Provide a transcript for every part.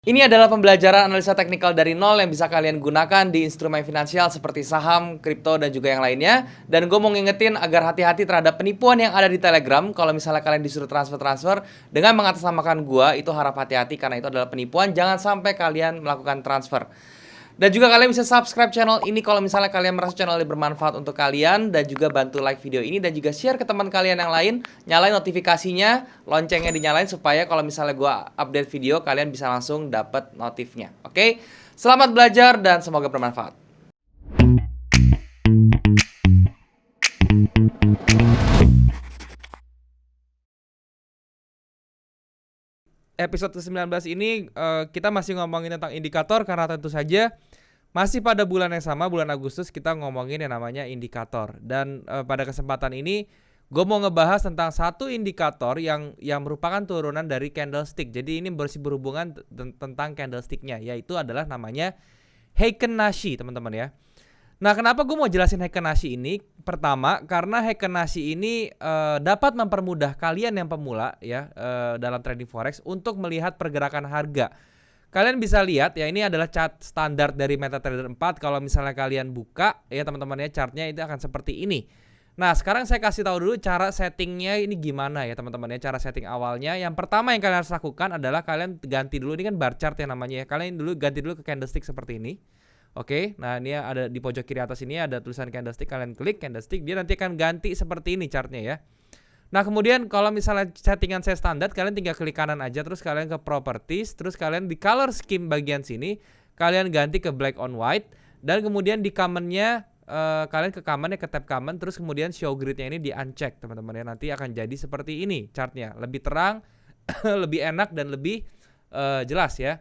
Ini adalah pembelajaran analisa teknikal dari nol yang bisa kalian gunakan di instrumen finansial seperti saham, kripto, dan juga yang lainnya. Dan gue mau ngingetin agar hati-hati terhadap penipuan yang ada di Telegram. Kalau misalnya kalian disuruh transfer-transfer dengan mengatasnamakan gue, itu harap hati-hati karena itu adalah penipuan. Jangan sampai kalian melakukan transfer. Dan juga kalian bisa subscribe channel ini kalau misalnya kalian merasa channel ini bermanfaat untuk kalian. Dan juga bantu like video ini dan juga share ke teman kalian yang lain. Nyalain notifikasinya, loncengnya dinyalain supaya kalau misalnya gue update video kalian bisa langsung dapat notifnya. Oke? Selamat belajar dan semoga bermanfaat. Episode ke-19 ini kita masih ngomongin tentang indikator karena tentu saja masih pada bulan yang sama, bulan Agustus kita ngomongin yang namanya indikator. Dan pada kesempatan ini gue mau ngebahas tentang satu indikator yang merupakan turunan dari candlestick. Jadi ini bersih berhubungan tentang candlesticknya, yaitu adalah namanya Heiken Nashi, teman-teman ya. Nah, kenapa gue mau jelasin Heiken Nashi ini? Pertama, karena Heiken Nashi ini dapat mempermudah kalian yang pemula ya dalam trading forex untuk melihat pergerakan harga. Kalian bisa lihat ya, ini adalah chart standar dari MetaTrader 4. Kalau misalnya kalian buka ya teman-teman ya, chartnya itu akan seperti ini. Nah, sekarang saya kasih tahu dulu cara settingnya ini gimana ya teman-teman ya, cara setting awalnya. Yang pertama yang kalian harus lakukan adalah kalian ganti dulu, ini kan bar chart ya namanya ya. Kalian dulu ganti dulu ke candlestick seperti ini. Oke, nah ini ada di pojok kiri atas ini ada tulisan candlestick, kalian klik candlestick, dia nanti akan ganti seperti ini chartnya ya. Nah kemudian kalau misalnya settingan saya standar, kalian tinggal klik kanan aja, terus kalian ke properties, terus kalian di color scheme bagian sini, kalian ganti ke black on white, dan kemudian di commonnya, kalian ke commonnya, ke tab common, terus kemudian show gridnya ini di uncheck teman-teman ya, nanti akan jadi seperti ini chartnya, lebih terang, lebih enak dan lebih jelas ya.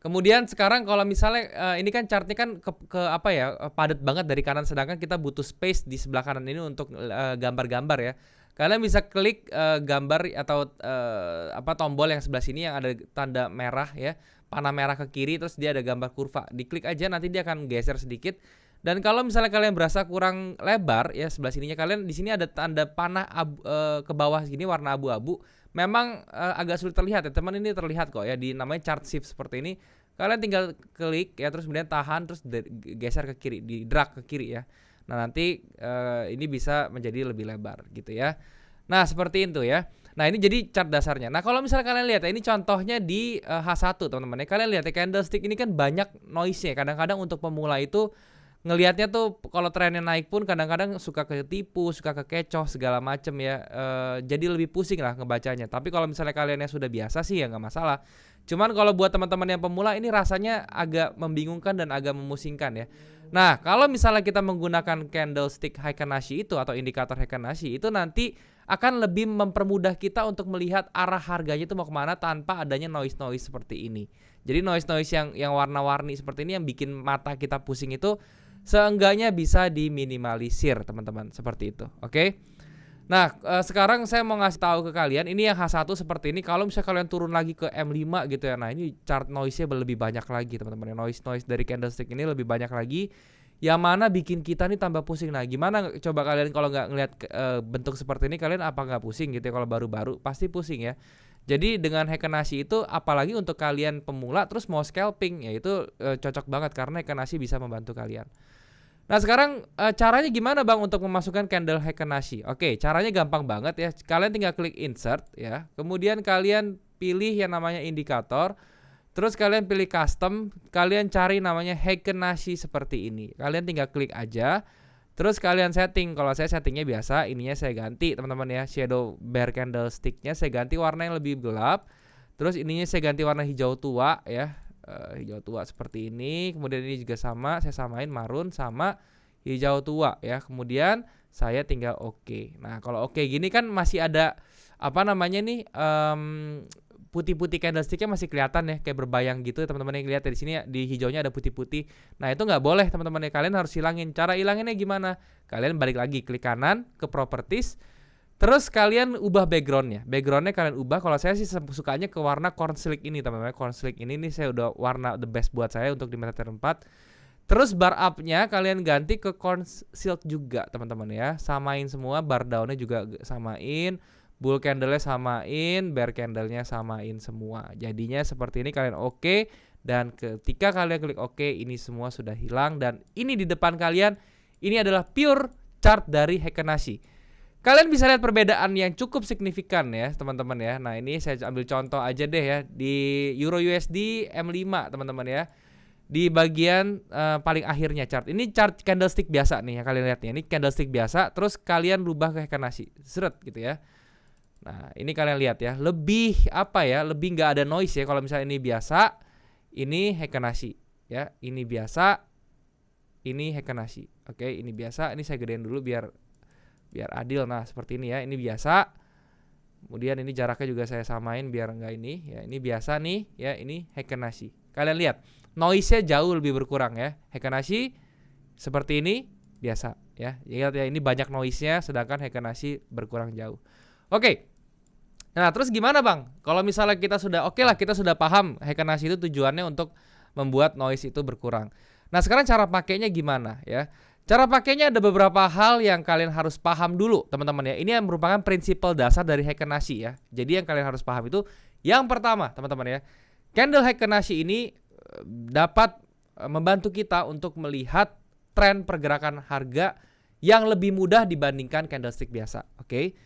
Kemudian sekarang kalau misalnya ini kan chartnya kan ke apa ya, padat banget dari kanan, sedangkan kita butuh space di sebelah kanan ini untuk gambar-gambar ya. Kalian bisa klik gambar atau tombol yang sebelah sini yang ada tanda merah ya, panah merah ke kiri, terus dia ada gambar kurva. Diklik aja, nanti dia akan geser sedikit. Dan kalau misalnya kalian berasa kurang lebar ya sebelah sininya, kalian di sini ada tanda panah ke bawah segini warna abu-abu. Memang agak sulit terlihat ya teman, ini terlihat kok ya di namanya chart shift seperti ini. Kalian tinggal klik ya, terus kemudian tahan, terus geser ke kiri, di drag ke kiri ya. Nah nanti ini bisa menjadi lebih lebar gitu ya. Nah seperti itu ya. Nah ini jadi chart dasarnya. Nah kalau misalnya kalian lihat ya, ini contohnya di H1 teman-teman ya. Kalian lihat ya, candlestick ini kan banyak noise-nya. Kadang-kadang untuk pemula itu ngelihatnya tuh kalau trennya naik pun kadang-kadang suka ketipu, suka kekecoh segala macem ya, jadi lebih pusing lah ngebacanya. Tapi kalau misalnya kalian yang sudah biasa sih ya nggak masalah. Cuman kalau buat teman-teman yang pemula ini rasanya agak membingungkan dan agak memusingkan ya. Nah kalau misalnya kita menggunakan candlestick Heiken Nashi itu atau indikator Heiken Nashi itu nanti akan lebih mempermudah kita untuk melihat arah harganya itu mau kemana tanpa adanya noise-noise seperti ini. Jadi noise-noise yang warna-warni seperti ini yang bikin mata kita pusing itu seenggaknya bisa diminimalisir teman-teman, seperti itu. Oke. Nah sekarang saya mau ngasih tahu ke kalian, ini yang H1 seperti ini. Kalau misalnya kalian turun lagi ke M5 gitu ya, nah ini chart noise-nya lebih banyak lagi teman-teman. Noise dari candlestick ini lebih banyak lagi, yang mana bikin kita nih tambah pusing. Nah gimana coba kalian kalau nggak ngelihat bentuk seperti ini, kalian apa nggak pusing gitu ya? Kalau baru-baru pasti pusing ya. Jadi dengan Heiken Nashi itu apalagi untuk kalian pemula terus mau scalping ya itu cocok banget karena Heiken Nashi bisa membantu kalian. Nah sekarang caranya gimana bang untuk memasukkan candle Heiken Nashi? Oke, caranya gampang banget ya. Kalian tinggal klik insert ya. Kemudian kalian pilih yang namanya indikator. Terus kalian pilih custom. Kalian cari namanya Heiken Nashi seperti ini. Kalian tinggal klik aja. Terus kalian setting. Kalau saya settingnya biasa, ininya saya ganti teman-teman ya. Shadow bear candlesticknya saya ganti warna yang lebih gelap. Terus ininya saya ganti warna hijau tua ya. Hijau tua seperti ini. Kemudian ini juga sama, saya samain marun sama hijau tua ya. Kemudian saya tinggal oke. Nah kalau oke gini kan masih ada apa namanya nih, putih-putih candlesticknya masih kelihatan ya, kayak berbayang gitu teman-teman yang lihat di sini di hijaunya ada putih-putih. Nah itu nggak boleh teman-teman ya, kalian harus hilangin. Cara hilanginnya gimana? Kalian balik lagi klik kanan ke properties. Terus kalian ubah backgroundnya. Backgroundnya kalian ubah. Kalau saya sih sukanya ke warna corn silk ini teman-teman. Corn silk ini nih saya udah warna the best buat saya untuk di MetaTrader 4. Terus bar up-nya kalian ganti ke corn silk juga teman-teman ya. Samain semua, bar down-nya juga samain. bull candle-nya samain, bear candle-nya samain semua. Jadinya seperti ini kalian oke, dan ketika kalian klik oke, ini semua sudah hilang, dan ini di depan kalian ini adalah pure chart dari Heikin-Ashi. Kalian bisa lihat perbedaan yang cukup signifikan ya teman-teman ya. Nah ini saya ambil contoh aja deh ya, di Euro USD M5 teman-teman ya. Di bagian paling akhirnya chart. Ini chart candlestick biasa nih ya, kalian lihat ya. Ini candlestick biasa, terus kalian rubah ke Heikin-Ashi, seret gitu ya. Nah ini kalian lihat ya, lebih apa ya, lebih nggak ada noise ya. Kalau misalnya ini biasa, ini Heikin-Ashi ya. Ini biasa, ini Heikin-Ashi. Oke, ini biasa. Ini saya gedein dulu biar adil. Nah seperti ini ya, ini biasa. Kemudian ini jaraknya juga saya samain biar enggak ini ya. Ini biasa nih ya, ini Heikin-Ashi. Kalian lihat noise-nya jauh lebih berkurang ya. Heikin-Ashi seperti ini biasa ya. Lihat ya, ini banyak noise-nya, sedangkan Heikin-Ashi berkurang jauh. Oke. Nah terus gimana bang? Kalau misalnya kita sudah oke lah, kita sudah paham Heikin-Ashi itu tujuannya untuk membuat noise itu berkurang. Nah sekarang cara pakainya gimana ya? Cara pakainya ada beberapa hal yang kalian harus paham dulu teman-teman ya. Ini yang merupakan prinsipal dasar dari Heikin-Ashi ya. Jadi yang kalian harus paham itu yang pertama teman-teman ya, candle Heikin-Ashi ini dapat membantu kita untuk melihat tren pergerakan harga yang lebih mudah dibandingkan candlestick biasa. Oke.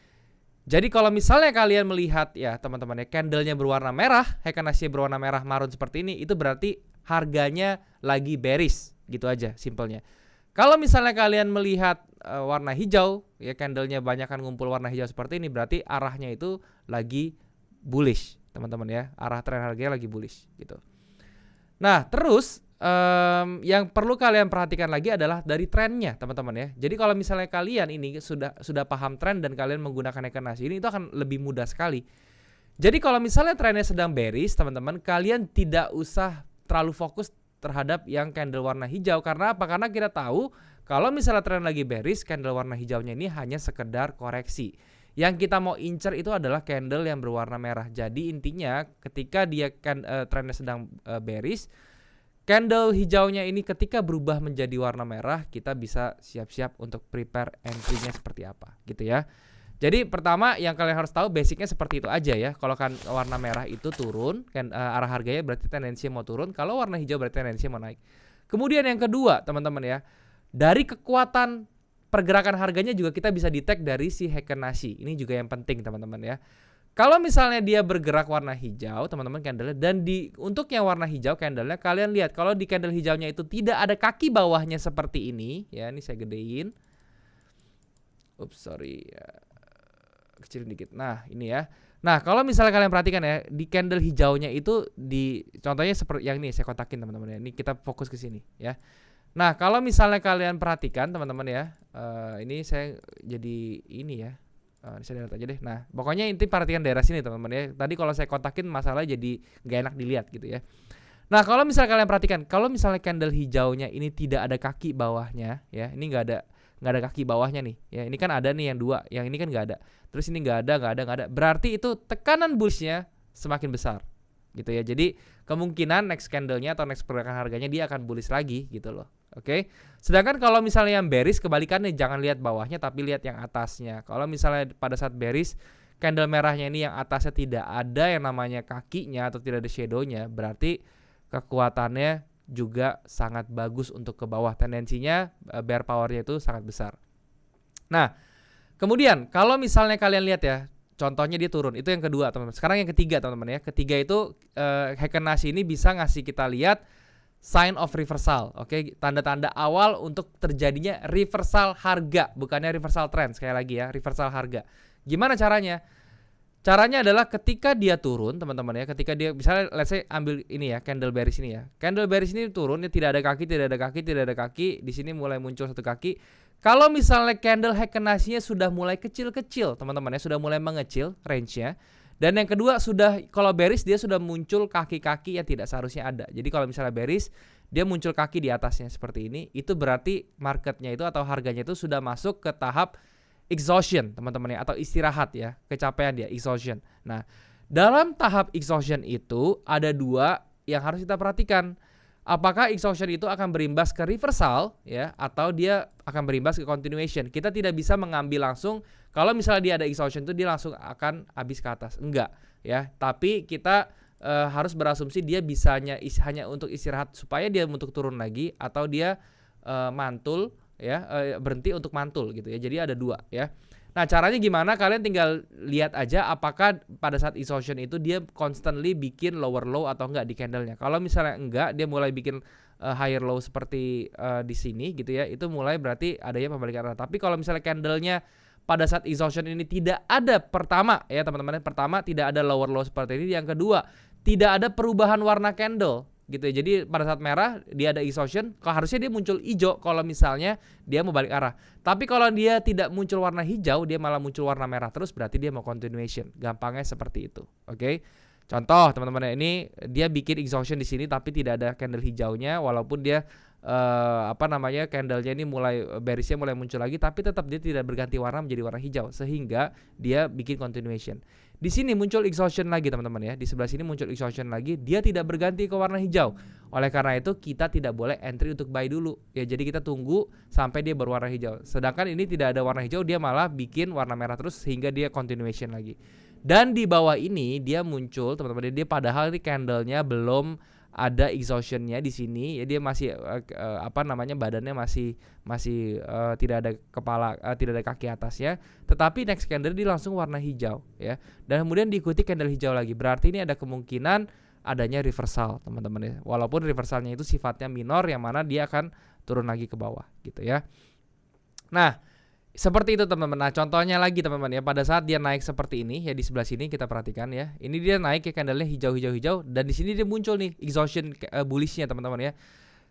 Jadi kalau misalnya kalian melihat ya teman-teman ya, candlenya berwarna merah, Heikin-Ashi berwarna merah marun seperti ini, itu berarti harganya lagi bearish, gitu aja simpelnya. Kalau misalnya kalian melihat warna hijau, ya candlenya banyak kan ngumpul warna hijau seperti ini, berarti arahnya itu lagi bullish, teman-teman ya. Arah tren harganya lagi bullish, gitu. Nah, terus yang perlu kalian perhatikan lagi adalah dari trennya, teman-teman ya. Jadi kalau misalnya kalian ini sudah paham tren dan kalian menggunakan Heikin-Ashi ini, itu akan lebih mudah sekali. Jadi kalau misalnya trennya sedang bearish, teman-teman, kalian tidak usah terlalu fokus terhadap yang candle warna hijau. Karena apa? Karena kita tahu kalau misalnya tren lagi bearish, candle warna hijaunya ini hanya sekedar koreksi. Yang kita mau incer itu adalah candle yang berwarna merah. Jadi intinya ketika dia trennya sedang bearish, candle hijaunya ini ketika berubah menjadi warna merah, kita bisa siap-siap untuk prepare entry-nya seperti apa gitu ya. Jadi pertama yang kalian harus tahu basicnya seperti itu aja ya. Kalau kan warna merah itu turun, kan arah harganya berarti tendensi mau turun. Kalau warna hijau berarti tendensi mau naik. Kemudian yang kedua teman-teman ya, dari kekuatan pergerakan harganya juga kita bisa detect dari si Heikin-Ashi. Ini juga yang penting teman-teman ya. Kalau misalnya dia bergerak warna hijau teman-teman candlenya, dan untuk yang warna hijau candlenya, kalian lihat kalau di candle hijaunya itu tidak ada kaki bawahnya seperti ini ya. Ini saya gedein. Ups sorry ya, kecilin dikit. Nah ini ya. Nah kalau misalnya kalian perhatikan ya, di candle hijaunya itu contohnya seperti yang ini saya kotakin teman-teman ya. Ini kita fokus ke sini ya. Nah kalau misalnya kalian perhatikan teman-teman ya, ini saya jadi ini ya. Saya lihat aja deh. Nah pokoknya inti perhatikan daerah sini teman-teman ya. Tadi kalau saya kotakin masalahnya jadi nggak enak dilihat gitu ya. Nah kalau misalnya kalian perhatikan, kalau misalnya candle hijaunya ini tidak ada kaki bawahnya ya, ini nggak ada kaki bawahnya nih ya. Ini kan ada nih yang dua, yang ini kan nggak ada. Terus ini nggak ada. Berarti itu tekanan bullish-nya semakin besar gitu ya. Jadi kemungkinan next candle-nya atau next pergerakan harganya dia akan bullish lagi gitu loh. Oke. Sedangkan kalau misalnya yang bearish kebalikannya, jangan lihat bawahnya tapi lihat yang atasnya. Kalau misalnya pada saat bearish candle merahnya ini yang atasnya tidak ada yang namanya kakinya atau tidak ada shadow-nya, berarti kekuatannya juga sangat bagus untuk ke bawah. Tendensinya bear power-nya itu sangat besar. Nah, kemudian kalau misalnya kalian lihat ya, contohnya dia turun, itu yang kedua teman-teman. Sekarang yang ketiga teman-teman ya. Ketiga itu Heikin-Ashi ini bisa ngasih kita lihat sign of reversal. Oke, tanda-tanda awal untuk terjadinya reversal harga, bukannya reversal trend. Sekali lagi ya, reversal harga. Gimana caranya? Caranya adalah ketika dia turun teman-teman ya, ketika dia misalnya let's say ambil ini ya, candle bearish ini ya. Candle bearish ini turun, ini tidak ada kaki, di sini mulai muncul satu kaki. Kalau misalnya candle Heikin-Ashi-nya sudah mulai kecil-kecil, teman-teman ya, sudah mulai mengecil range-nya. Dan yang kedua kalau bearish dia sudah muncul kaki-kaki yang tidak seharusnya ada. Jadi kalau misalnya bearish dia muncul kaki di atasnya seperti ini, itu berarti marketnya itu atau harganya itu sudah masuk ke tahap exhaustion teman-teman ya, atau istirahat ya, kecapean dia, exhaustion. Nah dalam tahap exhaustion itu ada dua yang harus kita perhatikan. apakah exhaustion itu akan berimbas ke reversal ya atau dia akan berimbas ke continuation. Kita tidak bisa mengambil langsung kalau misalnya dia ada exhaustion itu dia langsung akan habis ke atas. Enggak ya, tapi kita harus berasumsi dia bisanya hanya untuk istirahat supaya dia untuk turun lagi atau dia mantul ya, berhenti untuk mantul gitu ya. Jadi ada dua ya. Nah, caranya gimana? Kalian tinggal lihat aja apakah pada saat exhaustion itu dia constantly bikin lower low atau enggak di candlenya. Kalau misalnya enggak, dia mulai bikin higher low seperti di sini gitu ya. Itu mulai berarti adanya pembalikan arah. Tapi kalau misalnya candlenya pada saat exhaustion ini tidak ada, pertama ya teman-teman, pertama tidak ada lower low seperti ini. Yang kedua, tidak ada perubahan warna candle gitu ya. Jadi pada saat merah dia ada exhaustion, harusnya dia muncul hijau kalau misalnya dia mau balik arah. Tapi kalau dia tidak muncul warna hijau, dia malah muncul warna merah terus, berarti dia mau continuation. Gampangnya seperti itu. Oke. Contoh teman-teman, ini dia bikin exhaustion di sini tapi tidak ada candle hijaunya, walaupun dia candlenya ini mulai bearishnya mulai muncul lagi, tapi tetap dia tidak berganti warna menjadi warna hijau sehingga dia bikin continuation. Di sini muncul exhaustion lagi teman-teman ya. Di sebelah sini muncul exhaustion lagi, dia tidak berganti ke warna hijau. Oleh karena itu kita tidak boleh entry untuk buy dulu. Ya, jadi kita tunggu sampai dia berwarna hijau. Sedangkan ini tidak ada warna hijau, dia malah bikin warna merah terus sehingga dia continuation lagi. Dan di bawah ini dia muncul teman-teman, dia padahal ini candlenya belum ada exhaustionnya di sini ya, dia masih badannya masih tidak ada kepala, tidak ada kaki atasnya, tetapi next candle dia langsung warna hijau ya, dan kemudian diikuti candle hijau lagi, berarti ini ada kemungkinan adanya reversal teman-teman ya, walaupun reversalnya itu sifatnya minor yang mana dia akan turun lagi ke bawah gitu ya. Nah, seperti itu teman-teman. Nah, contohnya lagi teman-teman ya, pada saat dia naik seperti ini ya, di sebelah sini kita perhatikan ya. Ini dia naik ya, candlenya hijau dan di sini dia muncul nih exhaustion bullishnya teman-teman ya.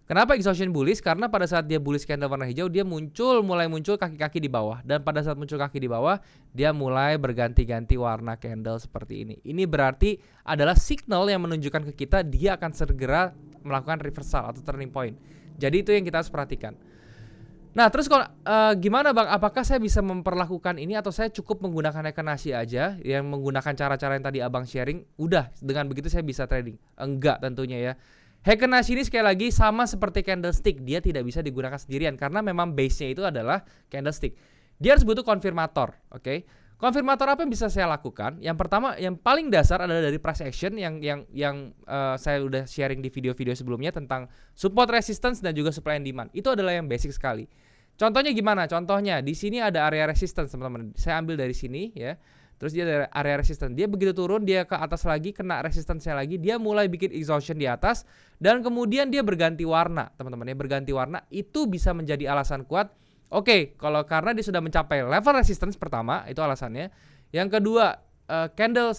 Kenapa exhaustion bullish? Karena pada saat dia bullish candle warna hijau, dia mulai muncul kaki-kaki di bawah, dan pada saat muncul kaki di bawah, dia mulai berganti-ganti warna candle seperti ini. Ini berarti adalah signal yang menunjukkan ke kita dia akan segera melakukan reversal atau turning point. Jadi itu yang kita harus perhatikan. Nah, terus kalau gimana Bang? Apakah saya bisa memperlakukan ini atau saya cukup menggunakan Heiken-Ashi aja yang menggunakan cara-cara yang tadi Abang sharing? Udah, dengan begitu saya bisa trading? Enggak tentunya ya. Heiken-Ashi ini sekali lagi sama seperti candlestick, dia tidak bisa digunakan sendirian karena memang base-nya itu adalah candlestick. Dia harus butuh konfirmator, oke? Konfirmator apa yang bisa saya lakukan? Yang pertama, yang paling dasar adalah dari price action yang saya udah sharing di video-video sebelumnya tentang support resistance dan juga supply and demand. Itu adalah yang basic sekali. Contohnya gimana? Contohnya di sini ada area resistance teman-teman. Saya ambil dari sini ya. Terus dia ada area resistance. Dia begitu turun dia ke atas lagi, kena resistance-nya lagi, dia mulai bikin exhaustion di atas dan kemudian dia berganti warna, teman-teman ya. Berganti warna itu bisa menjadi alasan kuat. Oke, kalau karena dia sudah mencapai level resistance pertama, itu alasannya. Yang kedua, candle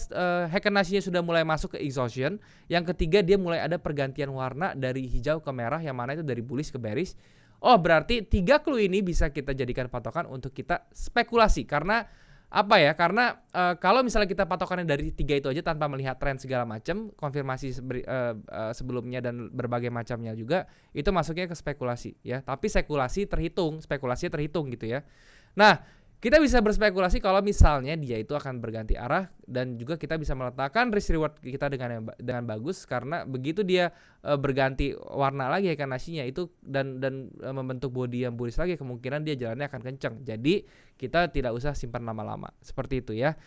Heiken-Ashi-nya sudah mulai masuk ke exhaustion. Yang ketiga, dia mulai ada pergantian warna dari hijau ke merah, yang mana itu dari bullish ke bearish. Oh, berarti 3 clue ini bisa kita jadikan patokan untuk kita spekulasi. Karena apa ya? Karena kalau misalnya kita patokannya dari 3 itu aja tanpa melihat tren segala macam, konfirmasi sebelumnya dan berbagai macamnya juga, itu masuknya ke spekulasi ya. Tapi spekulasi terhitung gitu ya. Nah, kita bisa berspekulasi kalau misalnya dia itu akan berganti arah, dan juga kita bisa meletakkan risk reward kita dengan bagus karena begitu dia berganti warna lagi Heiken-Ashi-nya itu dan membentuk body yang bullish lagi, kemungkinan dia jalannya akan kencang. Jadi kita tidak usah simpan lama-lama. Seperti itu ya.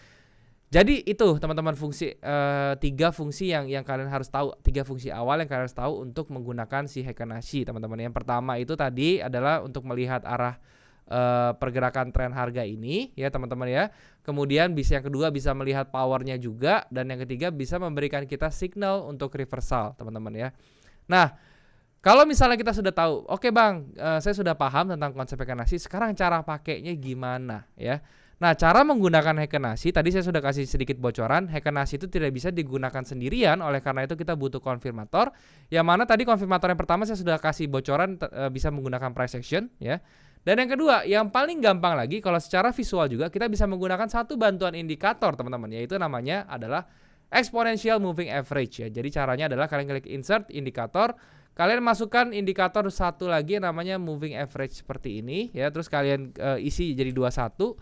Jadi itu teman-teman fungsi 3 fungsi yang kalian harus tahu, 3 fungsi awal yang kalian harus tahu untuk menggunakan si Heiken-Ashi teman-teman. Yang pertama itu tadi adalah untuk melihat arah pergerakan tren harga ini ya teman-teman ya. Kemudian yang kedua bisa melihat powernya juga, dan yang ketiga bisa memberikan kita signal untuk reversal teman-teman ya. Nah, kalau misalnya kita sudah tahu, oke Bang, saya sudah paham tentang konsep Heiken-Ashi, sekarang cara pakainya gimana ya. Nah, cara menggunakan Heiken-Ashi tadi saya sudah kasih sedikit bocoran. Heiken-Ashi itu tidak bisa digunakan sendirian, oleh karena itu kita butuh konfirmator. Yang mana tadi konfirmator yang pertama saya sudah kasih bocoran bisa menggunakan price action ya. Dan yang kedua, yang paling gampang lagi kalau secara visual juga kita bisa menggunakan satu bantuan indikator teman-teman, yaitu namanya adalah exponential moving average ya. Jadi caranya adalah kalian klik insert indikator, kalian masukkan indikator satu lagi namanya moving average seperti ini ya. Terus kalian isi jadi 21.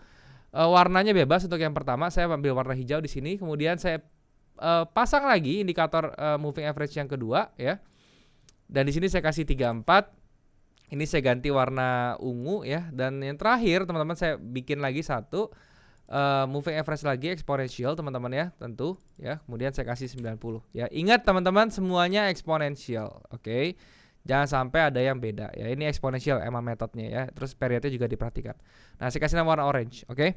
Warnanya bebas untuk yang pertama, saya ambil warna hijau di sini. Kemudian saya pasang lagi indikator moving average yang kedua ya. Dan di sini saya kasih 34. Ini saya ganti warna ungu ya. Dan yang terakhir teman-teman saya bikin lagi satu moving average lagi exponential teman-teman ya, tentu ya. Kemudian saya kasih 90 ya. Ingat teman-teman semuanya exponential, oke? Jangan sampai ada yang beda ya. Ini exponential emang metodenya ya. Terus periodnya juga diperhatikan. Nah, saya kasih nama warna orange, oke?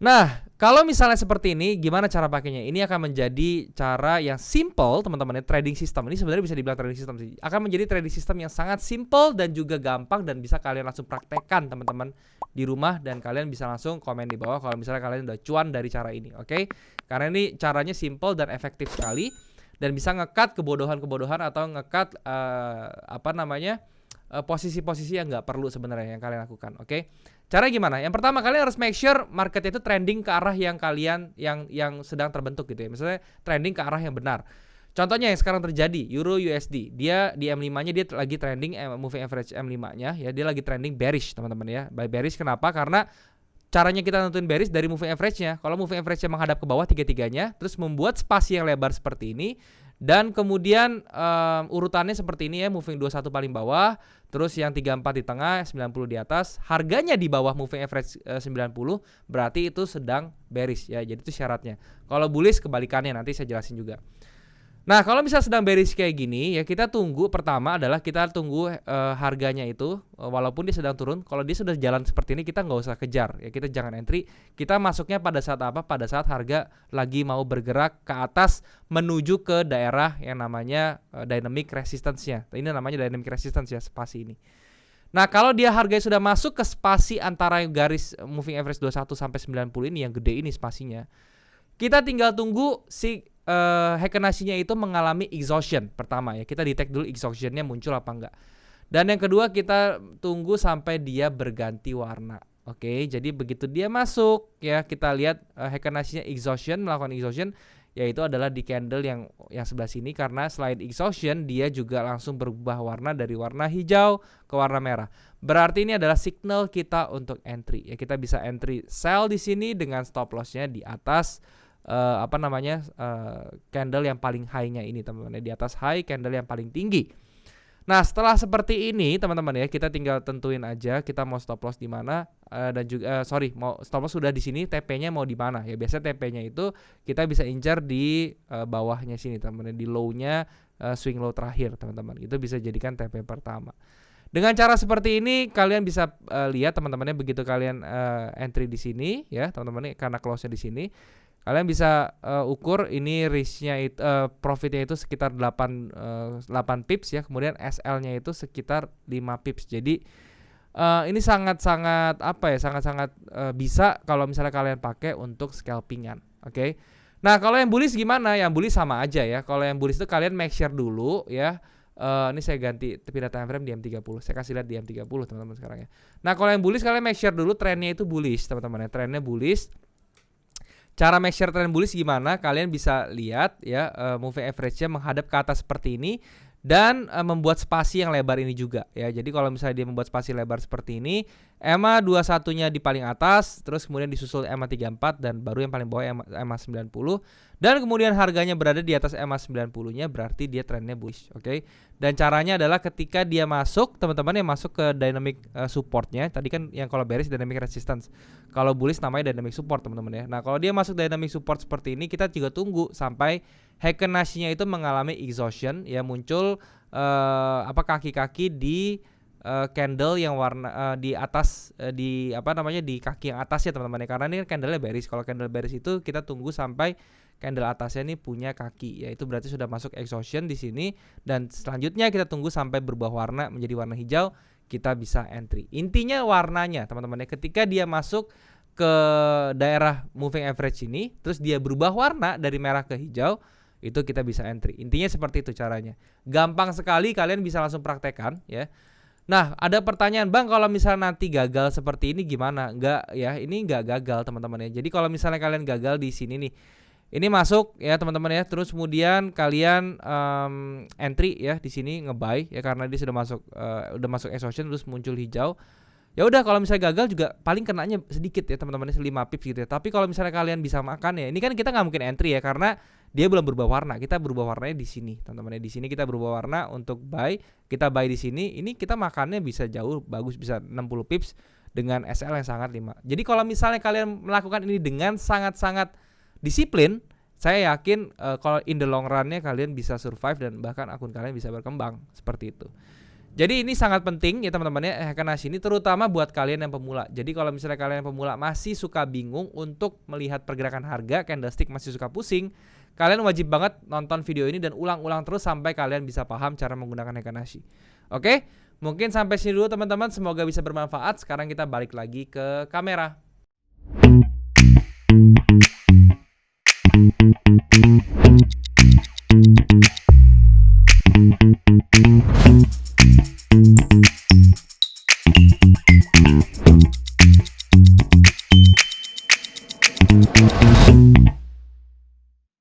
Nah, kalau misalnya seperti ini, gimana cara pakainya? Ini akan menjadi cara yang simple, teman-teman ya. Trading system ini sebenarnya bisa dibilang trading system sih. Akan menjadi trading system yang sangat simple dan juga gampang dan bisa kalian langsung praktekkan, teman-teman, di rumah, dan kalian bisa langsung komen di bawah kalau misalnya kalian udah cuan dari cara ini, oke? Karena ini caranya simple dan efektif sekali dan bisa nge-cut kebodohan-kebodohan atau nge-cut posisi-posisi yang nggak perlu sebenarnya yang kalian lakukan, oke? Cara gimana? Yang pertama, kalian harus make sure marketnya itu trending ke arah yang kalian yang sedang terbentuk gitu ya. Misalnya trending ke arah yang benar. Contohnya yang sekarang terjadi, Euro USD. Dia di M5-nya dia lagi trending moving average M5-nya ya, dia lagi trending bearish, teman-teman ya. Bearish kenapa? Karena caranya kita nentuin bearish dari moving average-nya. Kalau moving average-nya menghadap ke bawah tiga-tiganya, terus membuat spasi yang lebar seperti ini, dan kemudian urutannya seperti ini ya, moving 21 paling bawah, terus yang 34 di tengah, 90 di atas, harganya di bawah moving average 90, berarti itu sedang bearish ya. Jadi itu syaratnya. Kalau bullish kebalikannya, nanti saya jelasin juga. Nah, kalau misalnya sedang bearish kayak gini ya, kita tunggu, pertama adalah kita tunggu harganya itu walaupun dia sedang turun. Kalau dia sudah jalan seperti ini, kita nggak usah kejar ya, kita jangan entry. Kita masuknya pada saat apa? Pada saat harga lagi mau bergerak ke atas menuju ke daerah yang namanya dynamic resistance-nya. Ini namanya dynamic resistance ya, spasi ini. Nah, kalau dia harganya sudah masuk ke spasi antara garis moving average 21 sampai 90 ini, yang gede ini spasinya, kita tinggal tunggu si Heikenhashi-nya itu mengalami exhaustion pertama ya. Kita detect dulu exhaustion-nya muncul apa enggak. Dan yang kedua, kita tunggu sampai dia berganti warna. Oke, jadi begitu dia masuk ya, kita lihat Heikenhashi-nya melakukan exhaustion, yaitu adalah di candle yang sebelah sini, karena selain exhaustion dia juga langsung berubah warna dari warna hijau ke warna merah. Berarti ini adalah signal kita untuk entry. Ya, kita bisa entry sell di sini dengan stop loss-nya di atas candle yang paling high-nya ini, teman-teman, di atas high candle yang paling tinggi. Nah, setelah seperti ini, teman-teman ya, kita tinggal tentuin aja kita mau stop loss di mana dan juga mau stop loss sudah di sini, TP-nya mau di mana ya. Biasanya TP-nya itu kita bisa incar di bawahnya sini, teman-teman, di low-nya swing low terakhir, teman-teman. Itu bisa jadikan TP pertama. Dengan cara seperti ini kalian bisa lihat, teman-temannya, begitu kalian entry di sini ya, teman-teman, karena close-nya di sini. Kalian bisa ukur ini risk-nya itu profitnya itu sekitar 8 pips ya. Kemudian SL-nya itu sekitar 5 pips. Jadi ini sangat-sangat bisa kalau misalnya kalian pakai untuk scalpingan. Oke. Nah, kalau yang bullish gimana? Yang bullish sama aja ya. Kalau yang bullish itu kalian make sure dulu ya. Ini saya ganti pindah time frame di M30. Saya kasih lihat di M30, teman-teman, sekarang ya. Nah, kalau yang bullish kalian make sure dulu trennya itu bullish, teman-teman ya. Trennya bullish. Cara make sure trend bullish gimana? Kalian bisa lihat ya, moving average-nya menghadap ke atas seperti ini dan membuat spasi yang lebar ini juga ya. Jadi kalau misalnya dia membuat spasi lebar seperti ini, EMA 21-nya di paling atas, terus kemudian disusul EMA 34 dan baru yang paling bawah EMA 90, dan kemudian harganya berada di atas EMA 90-nya, berarti dia trennya bullish, oke? Dan caranya adalah ketika dia masuk, teman-teman, yang masuk ke dynamic support-nya, tadi kan yang kalau bearish dynamic resistance, kalau bullish namanya dynamic support, teman-teman ya. Nah, kalau dia masuk dynamic support seperti ini, kita juga tunggu sampai Heikenhashi-nya itu mengalami exhaustion ya, muncul kaki-kaki di candle yang warna di atas di kaki yang atasnya, teman-teman ya. Karena ini kan candle-nya bearish. Kalau candle bearish itu kita tunggu sampai candle atasnya ini punya kaki ya, itu berarti sudah masuk exhaustion di sini, dan selanjutnya kita tunggu sampai berubah warna menjadi warna hijau, kita bisa entry. Intinya warnanya, teman-teman ya, ketika dia masuk ke daerah moving average ini, terus dia berubah warna dari merah ke hijau, itu kita bisa entry. Intinya seperti itu caranya. Gampang sekali, kalian bisa langsung praktekkan ya. Nah, ada pertanyaan, Bang, kalau misalnya nanti gagal seperti ini gimana? Enggak ya, ini enggak gagal, teman-teman ya. Jadi kalau misalnya kalian gagal di sini nih, ini masuk ya, teman-teman ya, terus kemudian kalian entry ya di sini, nge-buy ya, karena dia sudah masuk exhaustion terus muncul hijau. Ya udah, kalau misalnya gagal juga paling kenanya sedikit ya, teman-teman, 5 pips gitu ya. Tapi kalau misalnya kalian bisa makan ya, ini kan kita nggak mungkin entry ya, karena dia belum berubah warna. Kita berubah warnanya di sini, teman-teman. Di sini kita berubah warna untuk buy. Kita buy di sini. Ini kita makannya bisa jauh bagus, bisa 60 pips dengan SL yang sangat 5. Jadi kalau misalnya kalian melakukan ini dengan sangat-sangat disiplin, saya yakin kalau in the long run-nya kalian bisa survive dan bahkan akun kalian bisa berkembang seperti itu. Jadi ini sangat penting ya teman-teman ya, Heikenhashi ini terutama buat kalian yang pemula. Jadi kalau misalnya kalian yang pemula masih suka bingung untuk melihat pergerakan harga, candlestick masih suka pusing, kalian wajib banget nonton video ini dan ulang-ulang terus sampai kalian bisa paham cara menggunakan Heikenhashi. Oke, mungkin sampai sini dulu teman-teman, semoga bisa bermanfaat. Sekarang kita balik lagi ke kamera.